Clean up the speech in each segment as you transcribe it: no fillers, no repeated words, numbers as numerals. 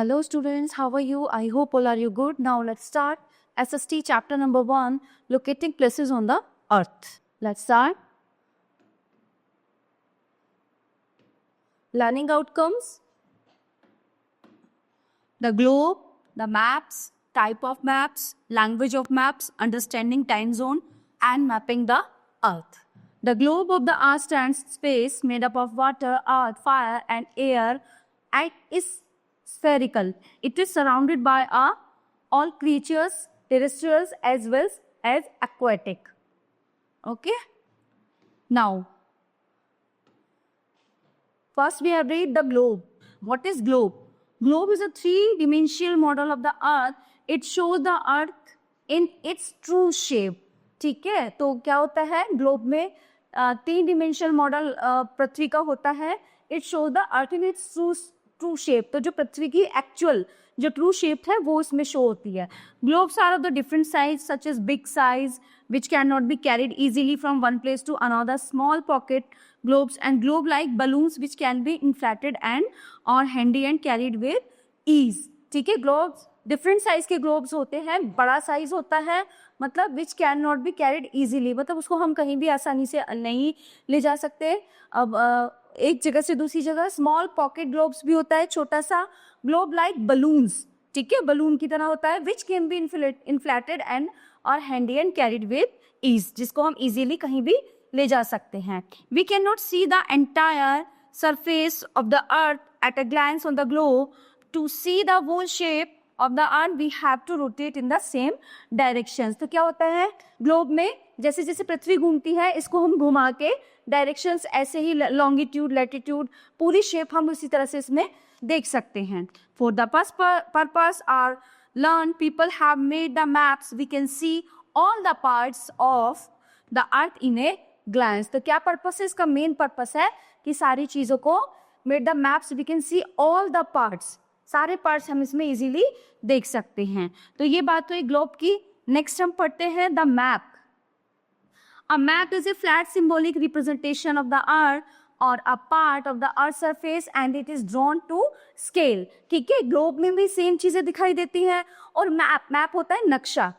Hello students, how are you? I hope all are you good. Now let's start SST chapter number 1, locating places on the earth. Let's start. Learning outcomes. The globe, the maps, type of maps, language of maps, understanding time zone and mapping the earth. The globe of the earth stands space made up of water, earth, fire and air and is spherical. It is surrounded by all creatures, terrestrials as well as aquatic. Okay. Now, first we have read the globe. What is globe? Globe is a three-dimensional model of the earth. It shows the earth in its true shape. ठीक है, तो क्या होता है globe में तीन dimensional model पृथ्वी का होता है. It shows the earth in its true shape. तो जो पृथ्वी की एक्चुअल जो ट्रू शेप है वो इसमें शो होती है. Globes are of the different size such as big size which cannot be carried easily from one place to another, small pocket globes and globe like balloons which can be inflated and or handy and carried with ease. ठीक है, globes different size के globes होते हैं. बड़ा size होता है मतलब which can not be carried easily, मतलब उसको हम कहीं भी आसानी से नहीं ले जा सकते. अब एक जगह से दूसरी जगह. स्मॉल पॉकेट ग्लोब्स भी होता है, छोटा सा ग्लोब लाइक बलून्स. ठीक है, बलून की तरह होता है. Which can be inflated and और handy and carried with ease, जिसको हम इजीली कहीं भी ले जा सकते हैं. We can not see the entire surface of the earth at a glance on the globe. To see the whole shape of the earth we have to rotate in the same directions. तो क्या होता है globe में जैसे जैसे पृथ्वी घूमती है इसको हम घुमा के डायरेक्शंस ऐसे ही लॉन्गिट्यूड लैटिट्यूड पूरी शेप हम उसी तरह से इसमें देख सकते हैं. For the purpose are learned, people have made the maps. We can see all the parts of the earth in a glance. तो क्या पर्पस है इसका? मेन पर्पस है कि सारी चीजों को made the maps. We can see all the parts. सारे पार्ट्स हम इसमें इजीली देख सकते हैं. तो ये बात तो एक ग्लोब की. नेक्स्ट हम पढ़ते हैं the map. A map is a flat symbolic representation of the earth और a part of the earth surface and it is drawn to scale. ठीक है, ग्लोब में भी सेम चीजें दिखाई देती हैं. और मैप होता है नक्शा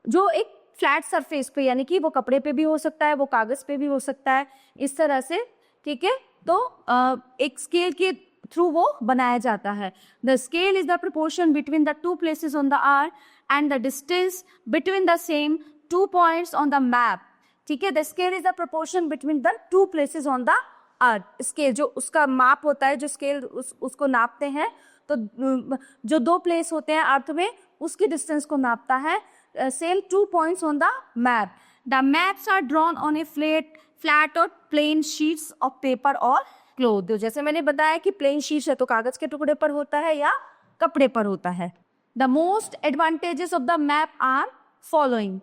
जो एक फ्लैट सरफेस पे, यानी कि वो कपड़े पे भी हो सकता है, वो कागज पे भी हो सकता है, इस तरह से. ठीक है, तो एक स्केल के थ्रू वो बनाया जाता है. The scale is the proportion between the two places on the earth and the distance between the same two points on the map. ठीक है, the scale is the proportion between the two places on the earth. Scale जो उसका माप होता है, जो scale उसको नापते हैं, तो जो दो प्लेस होते हैं अर्थ में उसकी डिस्टेंस को नापता है. Same two points on the map. The maps are drawn on a flat और प्लेन शीट्स ऑफ पेपर और क्लोथ. जैसे मैंने बताया कि प्लेन शीट्स है तो कागज के टुकड़े पर होता है या कपड़े पर होता है. The most advantages of the map are following.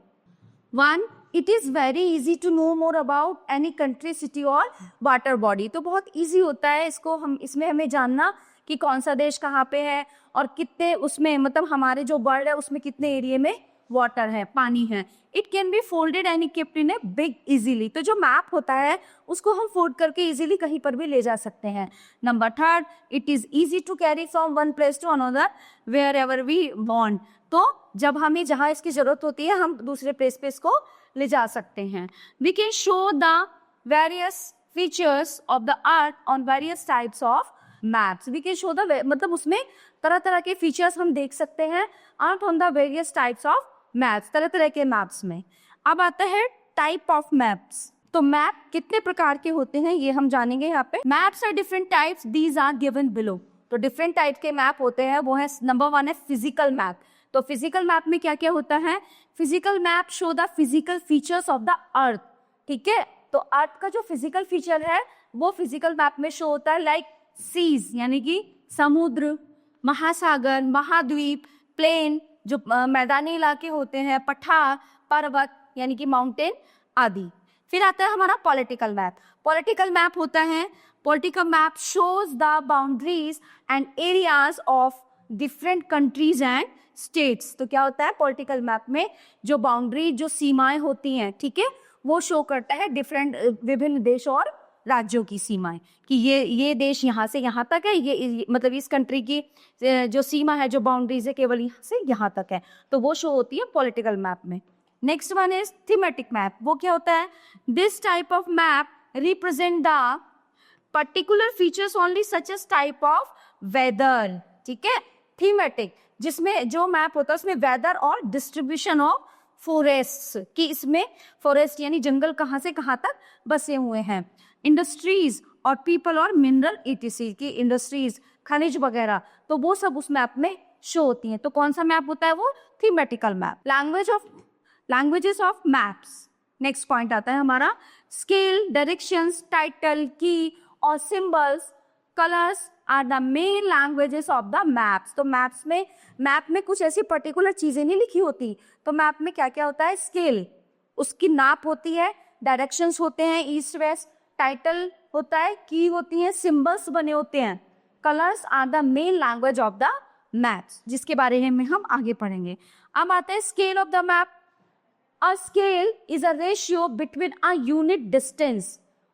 1, it is very easy to know more about any country, city और वाटर बॉडी. तो बहुत इजी होता है इसको इसमें हमें जानना कि कौन सा देश कहाँ पे है और कितने उसमें, मतलब हमारे जो वर्ल्ड है उसमें कितने एरिया में वाटर है, पानी है. It can be folded and kept in a big easily. तो जो मैप होता है उसको हम फोल्ड करके इजीली कहीं पर भी ले जा सकते हैं. Number 3, it is easy to carry from one place to another wherever we want. तो जब हमें जहाँ इसकी जरूरत होती है हम दूसरे प्लेस पे इसको ले जा सकते हैं. We can show the various features of the earth on various types of maps. We can show the, मतलब उसमें तरह तरह के फीचर्स हम देख सकते हैं earth on the various types of maps, तरह तरह के मैप्स में. अब आता है टाइप ऑफ मैप्स. तो मैप कितने प्रकार के होते हैं ये हम जानेंगे यहाँ पे. Maps are different types, these are given below. तो डिफरेंट टाइप के मैप होते हैं, वो है नंबर 1 है फिजिकल मैप. तो फिजिकल मैप में क्या क्या होता है? Physical map show the physical features of the earth. ठीक है, तो अर्थ का जो फिजिकल फीचर है वो फिजिकल मैप में शो होता है. लाइक सीज यानी कि समुद्र, महासागर, महाद्वीप, प्लेन जो मैदानी इलाके होते हैं, पठार, पर्वत यानी कि माउंटेन आदि. फिर आता है हमारा पॉलिटिकल मैप. पॉलिटिकल मैप होता है, political map shows the boundaries and areas of different countries and states. तो क्या होता है पॉलिटिकल मैप में जो बाउंड्री, जो सीमाएं होती हैं, ठीक है, वो शो करता है डिफरेंट विभिन्न देश और राज्यों की सीमाएं, कि ये देश यहाँ से यहाँ तक है, ये मतलब इस कंट्री की जो सीमा है, जो बाउंड्रीज है, केवल यहाँ से यहाँ तक है, तो वो शो होती है पॉलिटिकल मैप में। Next one is thematic map. वो क्या होता है? This type of map represent the particular features only such as type of weather. ठीक है, थीमेटिक, जिसमें जो मैप होता है उसमें वेदर और डिस्ट्रीब्यूशन ऑफ फॉरेस्ट, कि इसमें फॉरेस्ट यानी जंगल कहाँ से कहाँ तक बसे हुए हैं, इंडस्ट्रीज और पीपल और मिनरल ईटीसी की इंडस्ट्रीज, खनिज वगैरह, तो वो सब उस मैप में शो होती हैं। तो कौन सा मैप होता है? वो thematical map. Languages of maps. Next point आता है हमारा स्केल, डायरेक्शंस, टाइटल, की और symbols, colours are the main languages of the maps. तो मैप में कुछ ऐसी पर्टिकुलर चीजें नहीं लिखी होती, तो मैप में क्या क्या होता है? स्केल, उसकी नाप होती है, डायरेक्शंस होते हैं ईस्ट वेस्ट, टाइटल होता है, की होती है, सिंबल्स बने होते हैं, colours are the main language of the maps, जिसके बारे में हम आगे पढ़ेंगे। अब आता है scale of the map. A scale is a ratio between a unit distance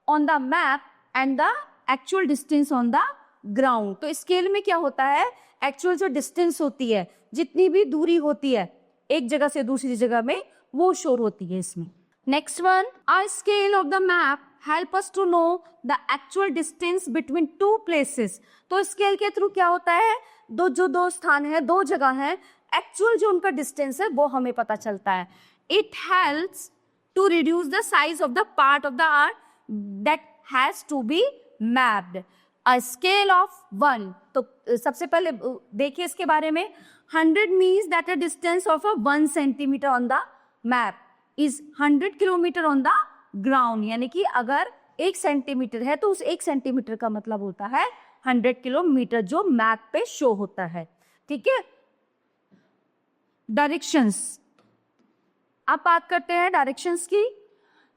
on the map and the actual distance on the ground। तो स्केल में क्या होता है? एक्चुअल जो डिस्टेंस होती है, जितनी भी दूरी होती है एक जगह से दूसरी जगह में, वो शोर होती है इसमें। Next one, a scale of the map help us to know the actual distance between two places। तो स्केल के थ्रू क्या होता है? दो स्थान है, दो जगह है, एक्चुअल जो उनका डिस्टेंस है वो हमें पता चलता है। It helps to reduce the size of the part of the earth that has to be mapped। A scale of 1, तो सबसे पहले देखिए इसके बारे में। 100 means that a distance of a 1 centimeter on the map is 100 kilometer on the ground। यानी कि अगर 1 सेंटीमीटर है तो उस 1 सेंटीमीटर का मतलब होता है 100 किलोमीटर, जो मैप पे शो होता है। ठीक है, डायरेक्शंस। अब बात करते हैं डायरेक्शंस की।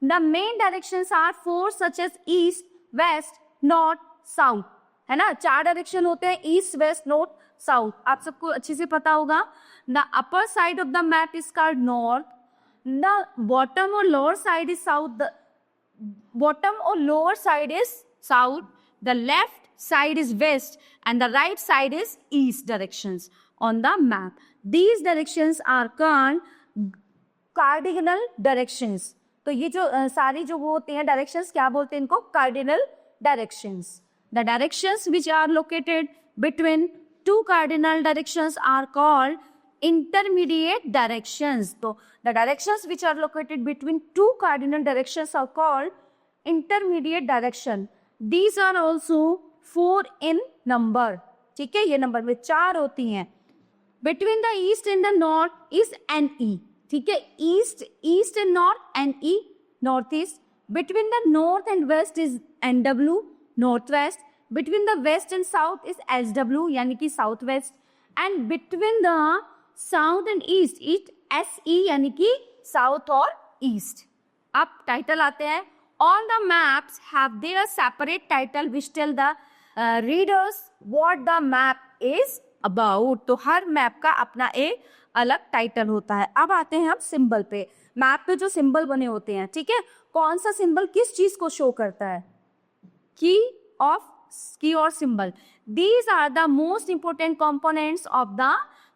The main directions are 4 such as east, west, north, south, है ना। 4 डायरेक्शन होते हैं, ईस्ट, वेस्ट, नॉर्थ, साउथ, आप सबको अच्छे से पता होगा। The upper side of the map is called north, the bottom और lower side is south, the bottom और lower side is south, the left side is west and the right side is east directions on the map. These directions are called cardinal directions. तो ये जो सारी जो वो होते हैं directions, क्या बोलते हैं इनको? Cardinal directions. The directions which are located between 2 cardinal directions are called intermediate directions. तो the directions which are located between 2 cardinal directions are called intermediate direction. These are also 4 in number. ठीक है, ये number में 4 होती हैं। Between the east and the north is NE। ठीक है, east and north NE, north east. Between the north and west is NW, north west. Between the west and south is SW, यानी कि south west. And between the south and east is SE, यानी कि south और east. अब title आते हैं। All the maps have their separate title which tell the readers what the map is about. तो हर मैप का अपना एक अलग टाइटल होता है। अब आते हैं हम सिंबल पे। मैप पे जो सिंबल बने होते हैं, ठीक है, कौन सा सिंबल किस चीज को शो करता है? की और symbol. These are the most important components of the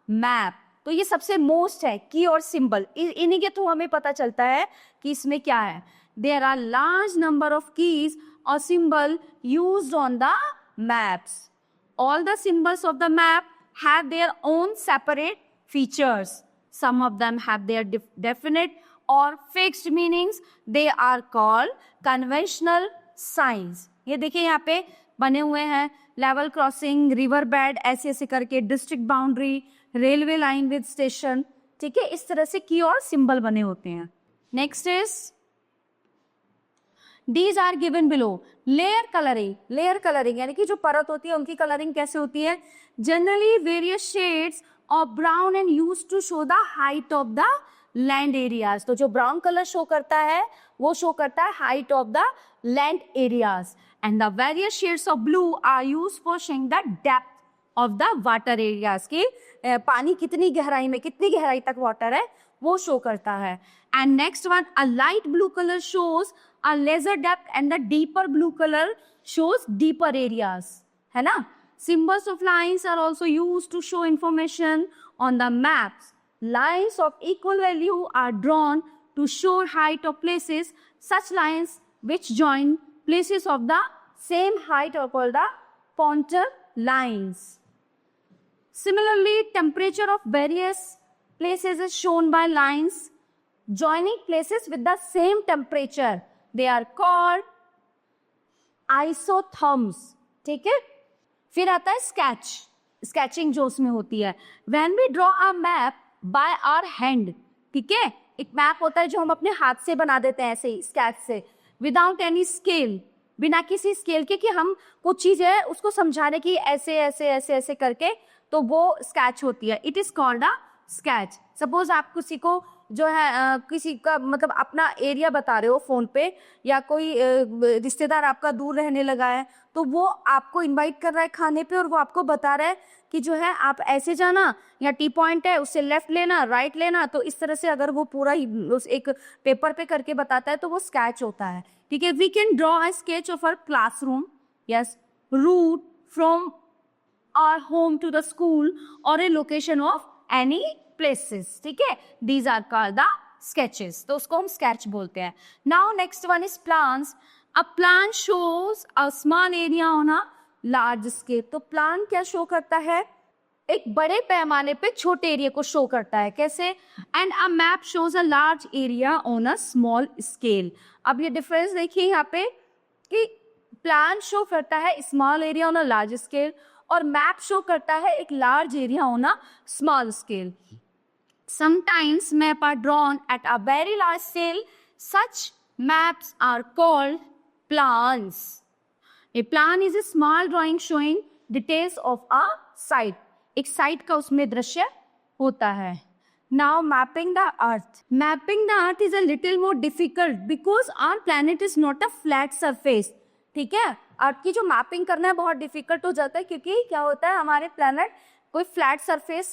map. तो ये सबसे मोस्ट है, की और सिंबल। इन्हीं के थ्रू हमें पता चलता है कि इसमें क्या है। There are large number of keys और symbol used on the maps. All the symbols of the map have their own separate features. Some of them have their definite or fixed meanings. They are called conventional signs. ये देखिए यहाँ पे बने हुए हैं, level crossing, river bed, ऐसे ऐसे करके, district boundary, railway line with station. ठीक है, इस तरह से की और सिंबल बने होते हैं। Next is These are given below. Layer colouring. Layer colouring यानी कि जो परत होती है उनकी कलरिंग कैसे होती है? Generally various shades of brown and use to show the height of the land areas. तो जो ब्राउन कलर शो करता है वो शो करता है height of the land areas. And the various shades of blue are use for showing the depth of the water areas. की पानी कितनी गहराई में, कितनी गहराई तक वाटर है, वो शो करता है. And next one, a light blue colour shows a lesser depth and the deeper blue colour shows deeper areas, है ना. Symbols of lines are also used to show information on the maps. Lines of equal value are drawn to show height of places. Such lines which join places of the same height are called the pointer lines. Similarly, temperature of various places is shown by lines joining places with the same temperature. They are called isotherms. ठीक है. फिर आता है sketch. Sketching जो उसमें होती है, when we draw a map by our hand. ठीक है. एक मैप होता है जो हम अपने हाथ से बना देते हैं ऐसे ही स्केच से, विदाउट एनी स्केल, बिना किसी स्केल के, कि हम कुछ चीज है उसको समझाने की ऐसे ऐसे ऐसे ऐसे करके, तो वो स्केच होती है. It is called a sketch. Suppose आप किसी को जो है किसी का मतलब अपना एरिया बता रहे हो फोन पे, या कोई रिश्तेदार आपका दूर रहने लगा है, तो वो आपको इनवाइट कर रहा है खाने पे, और वो आपको बता रहा है कि जो है आप ऐसे जाना, या टी पॉइंट है उससे लेफ्ट लेना, राइट लेना. तो इस तरह से अगर वो पूरा उस एक पेपर पे करके बताता है तो वो स्केच होता है. ठीक है. We can draw a sketch of our classroom. Yes. Route from our home to the school और a location of any places. ठीक है. These are called the sketches. तो उसको हम स्केच बोलते हैं. Now next one is plans. A plan shows a small area on a large scale. तो plan क्या शो करता है? एक बड़े पैमाने पे छोटे एरिया को शो करता है. कैसे? And a map shows a large area on a small scale. अब ये डिफरेंस देखिए यहाँ पे कि प्लान शो करता है small area on a large scale, और मैप शो करता है एक large area on a small scale. Sometimes maps are drawn at a very large scale. Such maps are called plans. A plan is a small drawing showing details of a site. एक site का उसमें दृश्य होता है. Now mapping the earth. Mapping the earth is a little more difficult because our planet is not a flat surface. ठीक है. अर्थ की जो मैपिंग करना है बहुत डिफिकल्ट हो जाता है, क्योंकि क्या होता है, हमारे प्लैनेट कोई फ्लैट सरफेस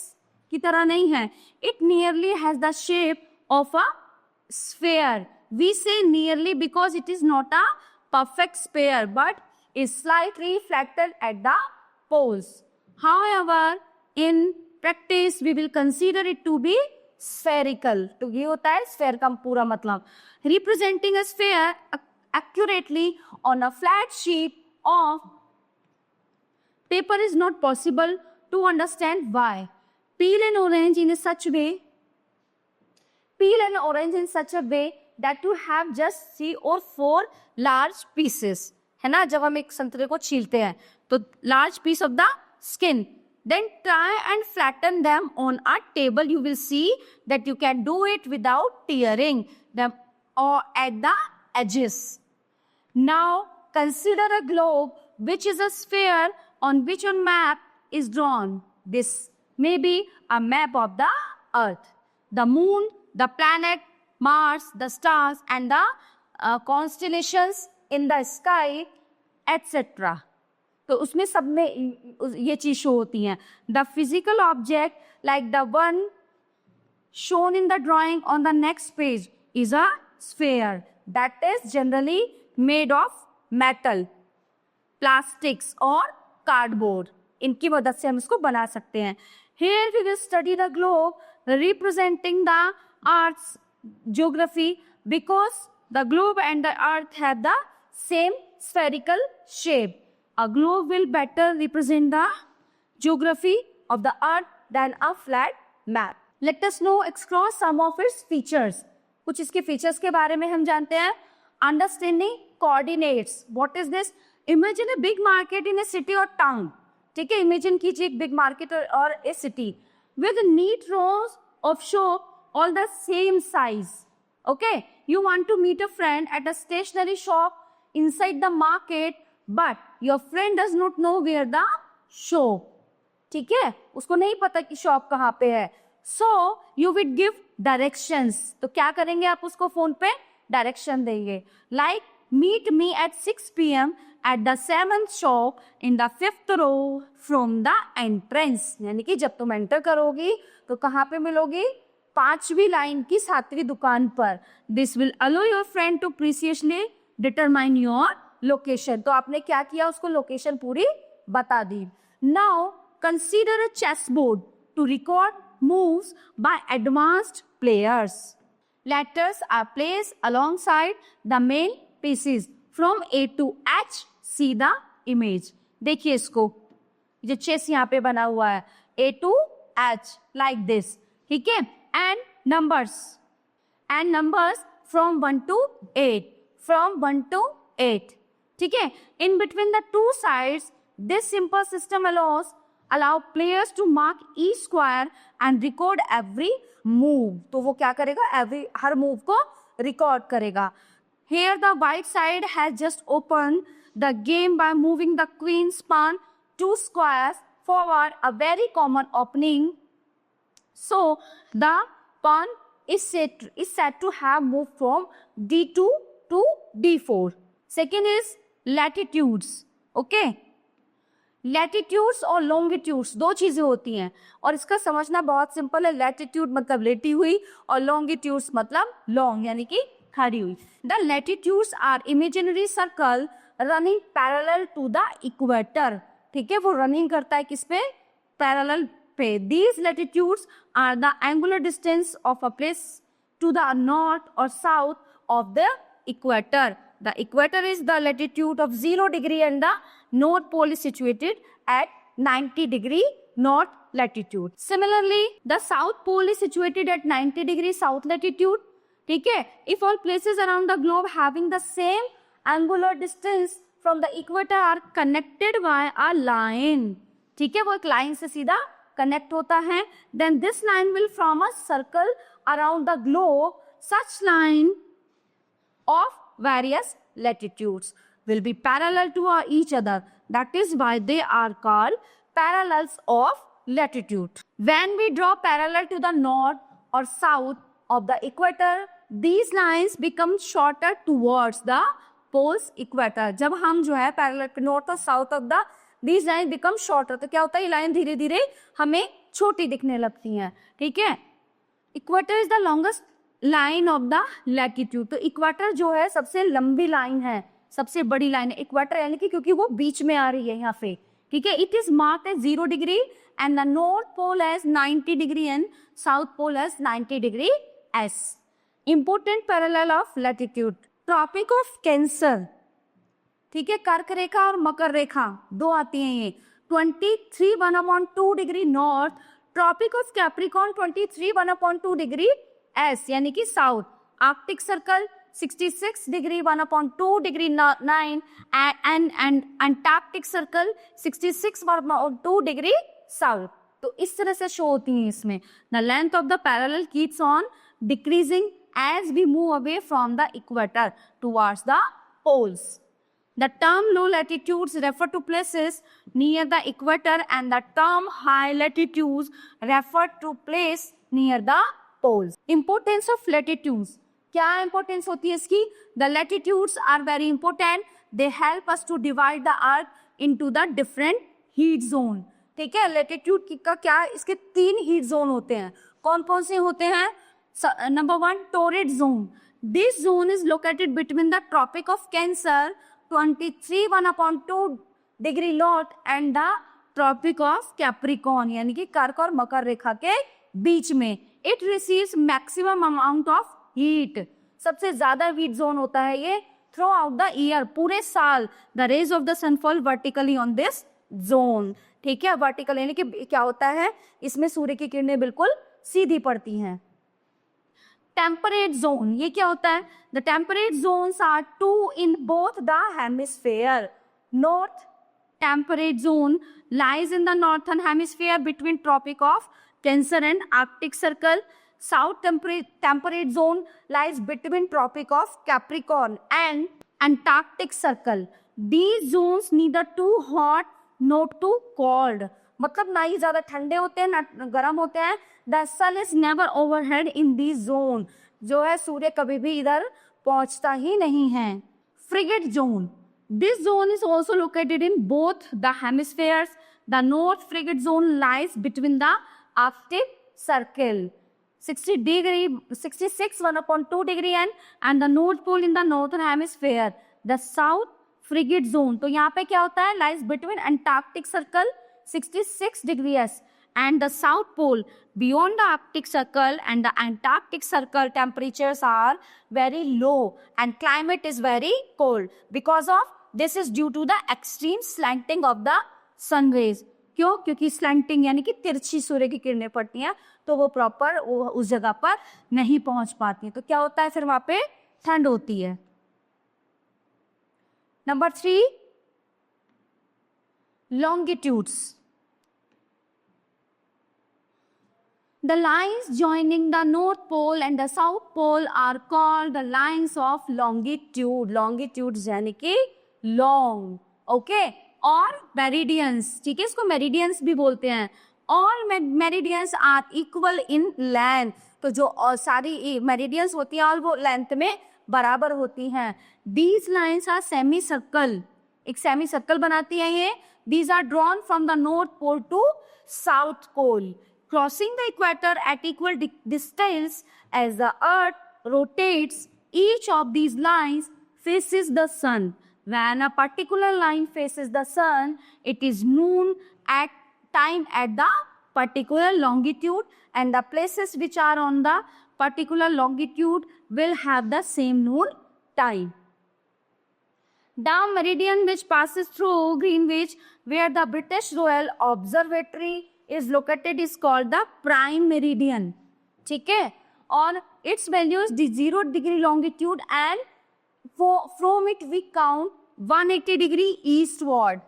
की तरह नहीं है. It nearly has the shape of a sphere. We say nearly because it is not a perfect sphere but is slightly reflected at the poles. However in practice we will consider it to be spherical. तो ये होता है sphere का पूरा मतलब. Representing a sphere accurately on a flat sheet of paper is not possible to understand why. Peel an orange in such a way that you have just 3 or 4 large pieces. है ना. जब हम एक संतरे को छीलते हैं तो large piece of the skin, then try and flatten them on a table. You will see that you can do it without tearing them or at the edges. Now consider a globe which is a sphere on which a map is drawn. This may be a map of the earth, the moon, the planet, Mars, the stars and the constellations in the sky, etc. तो उसमें सब में ये चीज show होती हैं. The physical object like the one shown in the drawing on the next page is a sphere that is generally made of metal, plastics और cardboard. इनकी मदद से हम इसको बना सकते हैं. Here we will study the globe representing the Earth's geography because the globe and the Earth have the same spherical shape. A globe will better represent the geography of the Earth than a flat map. Let us now explore some of its features. कुछ इसके features के बारे में हम जानते हैं. Understanding coordinates. What is this? Imagine a big market in a city or town. ठीक है. Imagine कीजिए एक big market or a city with neat rows of shop all the same size. Okay. You want to meet a friend at a stationery shop inside the market, but your friend does not know where the shop. ठीक है. उसको नहीं पता कि shop कहाँ पे है. So you would give directions. तो क्या करेंगे आप उसको फोन पे डायरेक्शन देंगे. Like meet me at 6 p.m. at the 7th shop in the 5th row from the entrance. यानी कि जब तुम एंटर करोगी तो कहाँ पे मिलोगी? 5वीं लाइन की 7वीं दुकान पर. This will allow your friend to precisely determine your location. तो आपने क्या किया, उसको लोकेशन पूरी बता दी. Now consider a chess board to record moves by advanced players. Letters are placed alongside the main pieces from A to H. See the image. देखिए इसको, जो चेस यहाँ पे बना हुआ है A to H like this, ठीक है. And numbers from 1 to 8, from 1 to 8, ठीक है. In between the two sides, this simple system allow players to mark each square and record every move. तो वो क्या करेगा, हर मूव को रिकॉर्ड करेगा. Here the white side has just opened the game by moving the queen's pawn 2 squares forward, a very common opening. So the pawn is said to have moved from D2 to D4. Second is latitudes. Okay. Latitudes और longitudes दो चीजें होती हैं, और इसका समझना बहुत simple है. लैटिट्यूड मतलब लेटी हुई और लॉन्गिट्यूड्स मतलब लॉन्ग यानी कि खड़ी हुई. The latitudes are imaginary circle running parallel to the equator. ठीक है, वो रनिंग करता है किस पे, पैरेलल पे. These latitudes are the angular distance of a place to the north और south of the equator. The equator is the latitude of 0 degree and the north pole is situated at 90 degree north latitude. Similarly, the south pole is situated at 90 degree south latitude. ठीक है, if all places around the globe having the same angular distance from the equator are connected by a line, ठीक है, वो एक line से सीधा connect होता है, then this line will form a circle around the globe. Such line of various latitudes will be parallel to each other. That is why they are called parallels of latitude. When we draw parallel to the north or south of the equator, these lines become shorter towards the poles equator. जब हम जो है parallel north और south of the these lines become shorter, तो क्या होता है, ये लाइन धीरे धीरे हमें छोटी दिखने लगती हैं. ठीक है, equator is the longest line of the latitude. तो इक्वेटर जो है सबसे लंबी लाइन है, सबसे बड़ी लाइन है इक्वेटर, यानी कि क्योंकि वो बीच में आ रही है यहाँ पे. ठीक है, it is marked as 0 degree and the north pole as 90 degree and south pole as 90 degree S. Important parallel of latitude, tropic of Cancer, ठीक है, कर्क रेखा और मकर रेखा दो आती हैं ये. 23 1/2 degree north. Tropic of Capricorn 23 1/2 degree S यानी कि south. Arctic circle 66 degree 1/2 degree 9 and Antarctic circle 66 1/2 degree south. तो इस तरह से शो होती हैं इसमें. The length of the parallel keeps on decreasing as we move away from the equator towards the poles. The term low latitudes refer to places near the equator and the term high latitudes refer to place near the poles. Importance of latitudes. क्या importance होती है इसकी? The latitudes are very important. They help us to divide the earth into the different heat zone. ठीक है, latitude का क्या, इसके 3 heat zone होते हैं. कौन कौन से होते हैं? Number 1, torrid zone. This zone is located between the Tropic of Cancer 23 1/2 degree north and the tropic of Capricorn यानी कि कर्क और मकर रेखा के बीच में. It receives maximum amount of heat. सबसे ज्यादा हीट जोन होता है ये थ्रू आउट द ईयर, पूरे साल. The rays of the sun fall vertically on this zone. ठीक है, वर्टिकल यानी कि क्या होता है, इसमें सूर्य की किरणें बिल्कुल सीधी पड़ती हैं. टेम्परेट जोन, ये क्या होता है? The temperate zones are 2 in both the hemisphere. North temperate zone lies in the northern hemisphere between Tropic of Cancer and Arctic Circle. South temperate zone lies between Tropic of Capricorn and Antarctic Circle. These zones neither too hot nor too cold. मतलब ना ही ज्यादा ठंडे होते हैं ना गर्म होते हैं. The sun is never overhead in these zone. जो है सूर्य कभी भी इधर पहुंचता ही नहीं है. Frigate zone. This zone is also located in both the hemispheres. The North Frigate zone lies between the Arctic Circle. 60 degree, 66 1/2 degree and the North Pole in the northern hemisphere. The South Frigate Zone, तो यहाँ पे क्या होता है, lies between Antarctic Circle 66 degrees and the South Pole. Beyond the Arctic Circle and the Antarctic Circle, temperatures are very low and climate is very cold. Because of this is due to the extreme slanting of the sun rays. क्यों? क्योंकि slanting यानी कि तिरछी सूर्य की किरणें पड़ती हैं, तो वो प्रॉपर उस जगह पर नहीं पहुंच पाती, तो क्या होता है, फिर वहां पे ठंड होती है. Number 3, longitudes. The lines joining the North Pole and the South Pole are called the lines of longitude. Longitudes यानी कि long, okay? और meridians, ठीक है, इसको meridians भी बोलते हैं. All meridians are equal in length. तो जो सारी meridians होती हैं और वो length में बराबर होती हैं. These lines are semicircle. एक semicircle बनाती हैं ये. These are drawn from the North Pole to South Pole, crossing the equator at equal distance. As the Earth rotates, each of these lines faces the sun. When a particular line faces the sun, it is noon at time at the particular longitude, and the places which are on the particular longitude will have the same noon time. The meridian which passes through Greenwich, where the British Royal Observatory is located, is called the prime meridian. ठीक है, और its value is 0 degree longitude, and from it we count 180 degree eastward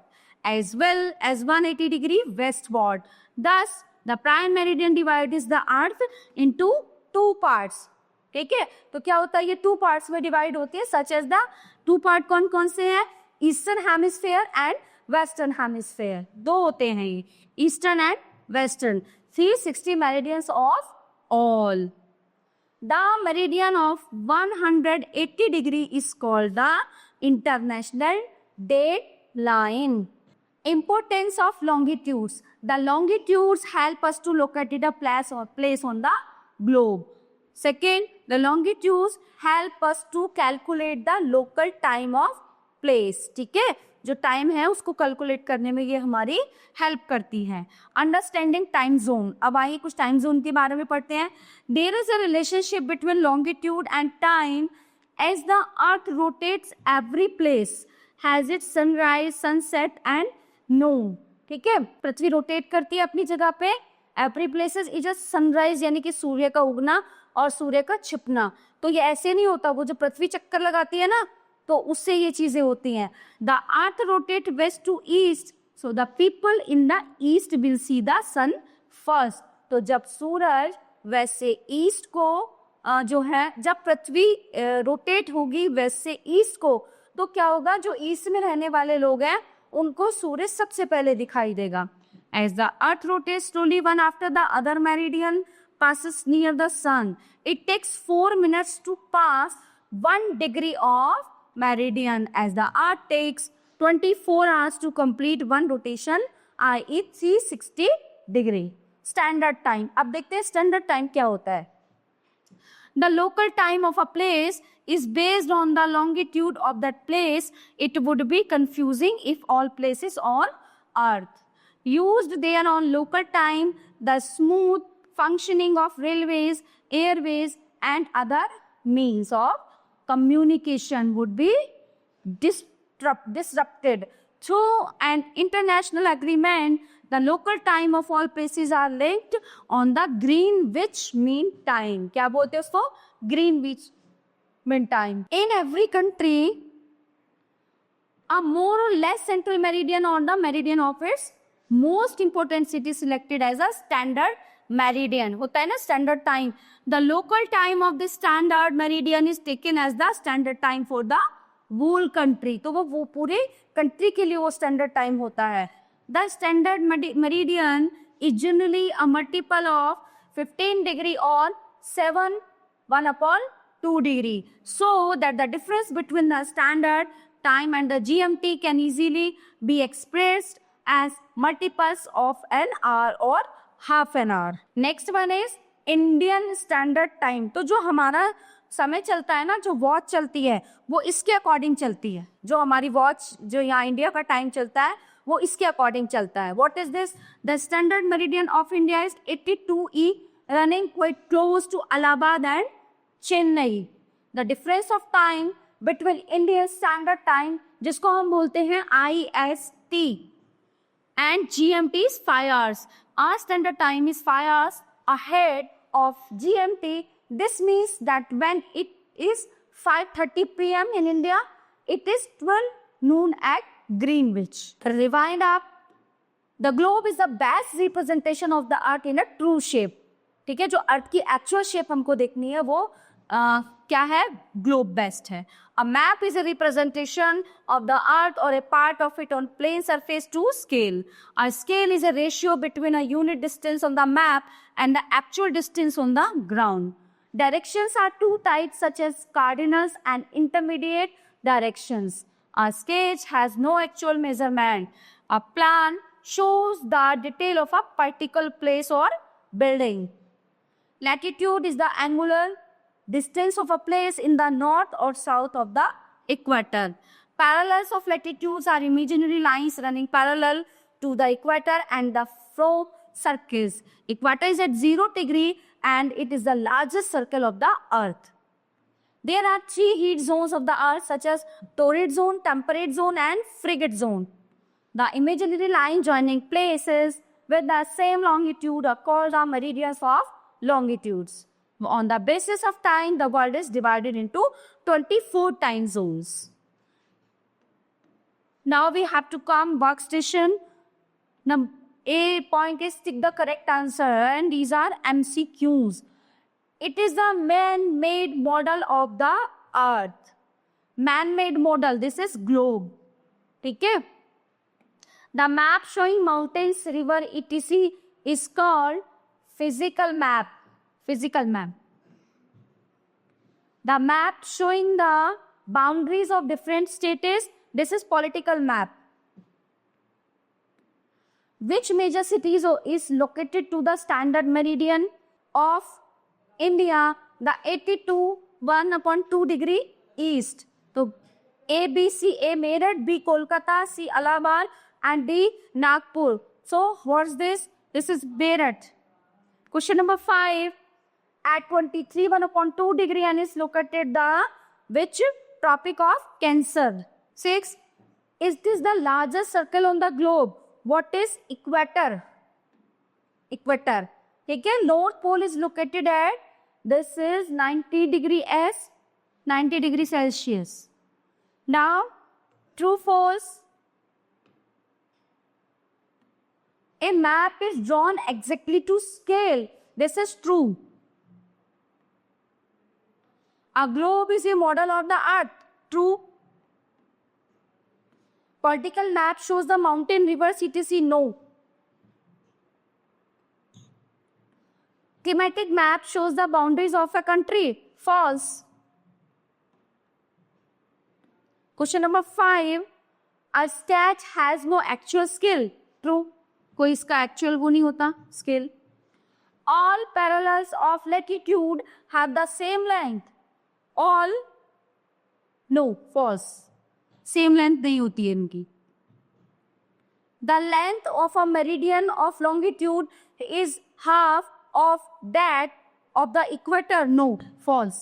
as well as 180 degree westward. Thus, the prime meridian divides the earth into 2 parts. ठीक है, तो क्या होता है, ये 2 parts में डिवाइड होती है. सच एज द 2 part कौन कौन से हैं, eastern hemisphere and western hemisphere, 2 होते हैं ये, eastern and western. 360 meridians of all. The meridian of 180 degree is called the international date line. Importance of longitudes. The longitudes help us to locate a place on the globe. Second, the longitudes help us to calculate the local time of place. ठीक है, जो time है उसको calculate करने में ये हमारी help करती है. Understanding time zone. अब आइए कुछ टाइम जोन के बारे में पढ़ते हैं. There is a relationship between longitude and time. As the earth rotates, every place has its sunrise, sunset and noon. ठीक है, पृथ्वी रोटेट करती है अपनी जगह पे. Every places is a sunrise यानी कि सूर्य का उगना और सूर्य का छिपना. तो ये ऐसे नहीं होता, वो जो पृथ्वी चक्कर लगाती है ना, तो उससे ये चीजें होती हैं. The earth rotate west to east, so the people in the east will see the sun first. तो जब सूरज वेस्ट से ईस्ट को जो है, जब पृथ्वी रोटेट होगी वेस्ट से ईस्ट को, तो क्या होगा, जो ईस्ट में रहने वाले लोग हैं उनको सूरज सबसे पहले दिखाई देगा. As the earth rotate slowly one after the other meridian passes near the sun, it takes 4 minutes to pass 1 degree of meridian, as the earth takes 24 hours to complete one rotation, i.e. 360 degree. Standard time. अब देखते हैं standard time क्या होता है. The local time of a place is based on the longitude of that place. It would be confusing if all places on earth used there on local time. The smooth functioning of railways, airways and other means of communication would be disrupted. Through an international agreement, the local time of all places are linked on the Greenwich Mean Time. क्या बोलते हैं उसको, Greenwich Mean Time. In every country, a more or less central meridian on the meridian of its most important city selected as a standard meridian. होता है ना standard time. The local time of the standard meridian is taken as the standard time for the whole country. तो वो पूरे country के लिए वो standard time होता है. The standard meridian is generally a multiple of 15 degree or 7 1/2 degree. So that the difference between the standard time and the GMT can easily be expressed as multiples of an hour or half an hour. Next one is Indian standard time, तो जो हमारा समय चलता है ना, जो watch चलती है वो इसके अकॉर्डिंग चलती है। जो हमारी वॉच, जो यहाँ इंडिया का टाइम चलता है वो इसके अकॉर्डिंग चलता है। What is this? The standard meridian of India is 82E, running quite close to Allahabad and Chennai. The difference of time between Indian standard time, जिसको हम बोलते हैं IST, and GMT is 5 hours. Our standard time is 5 hours ahead of GMT. This means that when it is 5:30 p.m. in India, it is 12 noon at Greenwich. Rewind up. The globe is the best representation of the earth in a true shape. ठीक है, जो अर्थ की actual shape हमको देखनी है वो क्या है? ग्लोब बेस्ट है। A map is a representation of the earth or a part of it on plane surface to scale. A scale is a ratio between a unit distance on the map and the actual distance on the ground. Directions are two types such as cardinals and intermediate directions. A sketch has no actual measurement. A plan shows the detail of a particular place or building. Latitude is the angular distance of a place in the north or south of the equator. Parallels of latitudes are imaginary lines running parallel to the equator and the from circles. Equator is at 0 degree and it is the largest circle of the earth. There are 3 heat zones of the earth such as torrid zone, temperate zone and frigid zone. The imaginary line joining places with the same longitude are called the meridians of longitudes. On the basis of time, the world is divided into 24 time zones. Now we have to come workstation. Now, A point is tick the correct answer, and these are MCQs. It is the man-made model of the earth. Man-made model, this is globe. ठीक है? The map showing mountains, river, etc. is called physical map. Physical map. The map showing the boundaries of different states, this is political map. Which major cities is located to the standard meridian of India? The 82 1/2 degree east. So A, B, C, A Meerut, B Kolkata, C Allahabad and D Nagpur. So what's this? This is Meerut. Question number 5. At 23 1/2 degree and is located the which tropic of Cancer? 6. Is this the largest circle on the globe? What is equator? Equator. ठीक है, North Pole is located at, this is 90 degree S, 90 degree Celsius. Now, true false. A map is drawn exactly to scale. This is true. A globe is a model of the earth. True. Political map shows the mountain, rivers, etc. No. Thematic map shows the boundaries of a country. False. Question number 5. A stat has no actual scale. True. कोई इसका actual वो नहीं होता scale. All parallels of latitude have the same length. All, no, false. Same length नहीं होती है इनकी. The length of a meridian of longitude is half of that of the equator. No, false.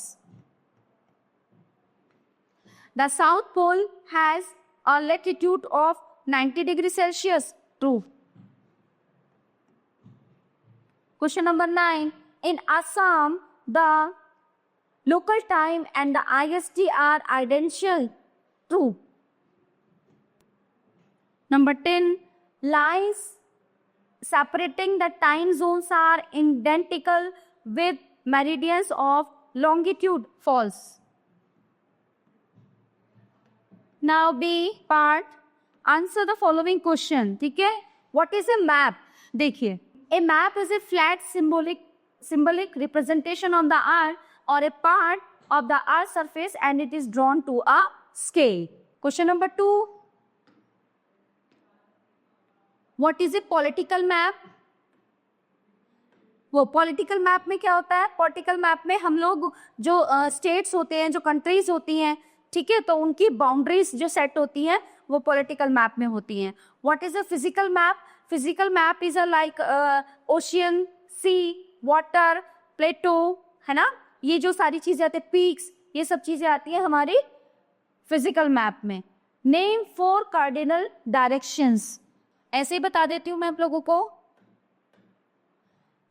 The South Pole has a latitude of 90 degrees Celsius. True. Question number 9. In Assam, the local time and the IST are identical. True. Number 10. Lines separating the time zones are identical with meridians of longitude. False. Now B part. Answer the following question. ठीक है? What is a map? देखिए. A map is a flat symbolic representation on the earth or a part of the earth's surface and it is drawn to a scale. Question number 2. What is a political map? वो political map में क्या होता है, political map में हम लोग जो states होते हैं, जो कंट्रीज होती हैं, ठीक है, तो उनकी बाउंड्रीज जो सेट होती हैं वो पॉलिटिकल मैप में होती हैं. What is a physical map? Physical map is a like ocean, sea, water, plateau, है ना, ये जो सारी चीजें आती है, पीक्स, ये सब चीजें आती हैं हमारी फिजिकल मैप में. नेम 4 कार्डिनल डायरेक्शंस, ऐसे ही बता देती हूं मैं आप लोगों को.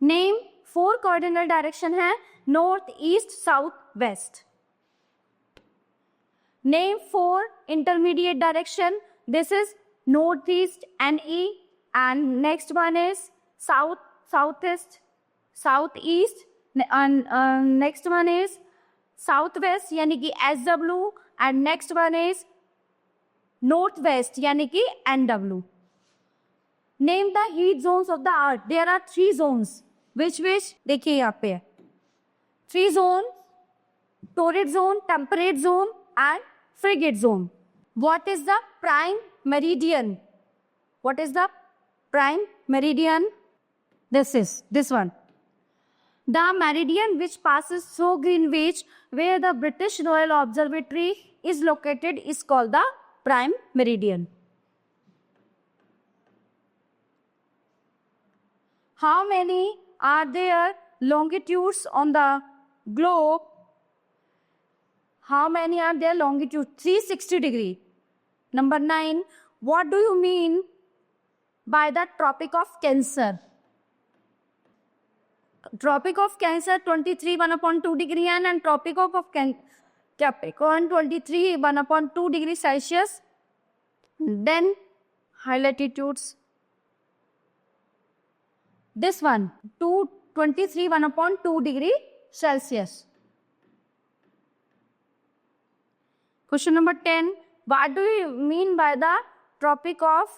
नेम 4 कार्डिनल डायरेक्शन है, north, east, south, west. Name 4 intermediate direction, this is northeast, NE, and next one is south, southeast, southeast, and next one is southwest यानी कि SW, and next one is northwest यानी कि NW. Name the heat zones of the earth. There are 3 zones. Which? देखिए यहाँ पे 3 zones: torrid zone, temperate zone, and frigid zone. What is the prime meridian? What is the prime meridian? This one. The meridian which passes through Greenwich, where the British Royal Observatory is located, is called the prime meridian. How many are there longitudes on the globe? How many are there longitude? 360 degree. Number 9. What do you mean by the Tropic of Cancer? Tropic of Cancer 23 1/2 degree and Tropic of Capricorn 23 1/2 degree Celsius. Then high latitudes. This one 23 1/2 degree Celsius. Question number 10. What do you mean by the Tropic of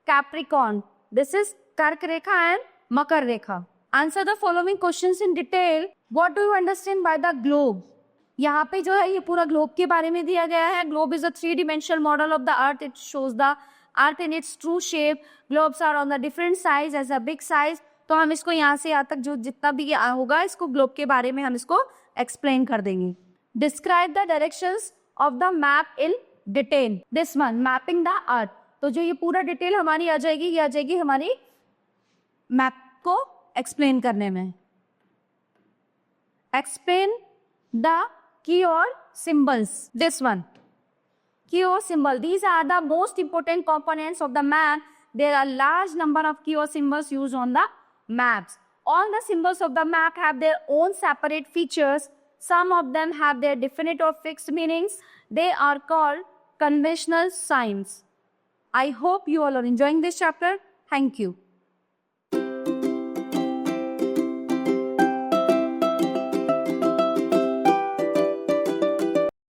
Capricorn? This is Kark Rekha and Makar Rekha. Answer the following questions in detail. What do you understand by the globe? यहाँ पे जो है ये पूरा globe के बारे में दिया गया है. Globe is a 3-dimensional model of the earth. It shows the earth in its true shape. Globes are on the different size as a big size. तो हम इसको यहाँ से यहाँ तक जो जितना भी होगा इसको ग्लोब के बारे में हम इसको एक्सप्लेन कर देंगे. Describe the directions of the map in detail. This one, mapping the earth. तो जो ये पूरा डिटेल हमारी आ जाएगी, ये आ जाएगी हमारी मैप को एक्सप्लेन करने में. Explain the key or symbols. This one, key or symbol. These are the most important components of the map. There are large number of key or symbols used on the maps. All the symbols of the map have their own separate features. Some of them have their definite or fixed meanings. They are called conventional signs. I hope you all are enjoying this chapter. Thank you.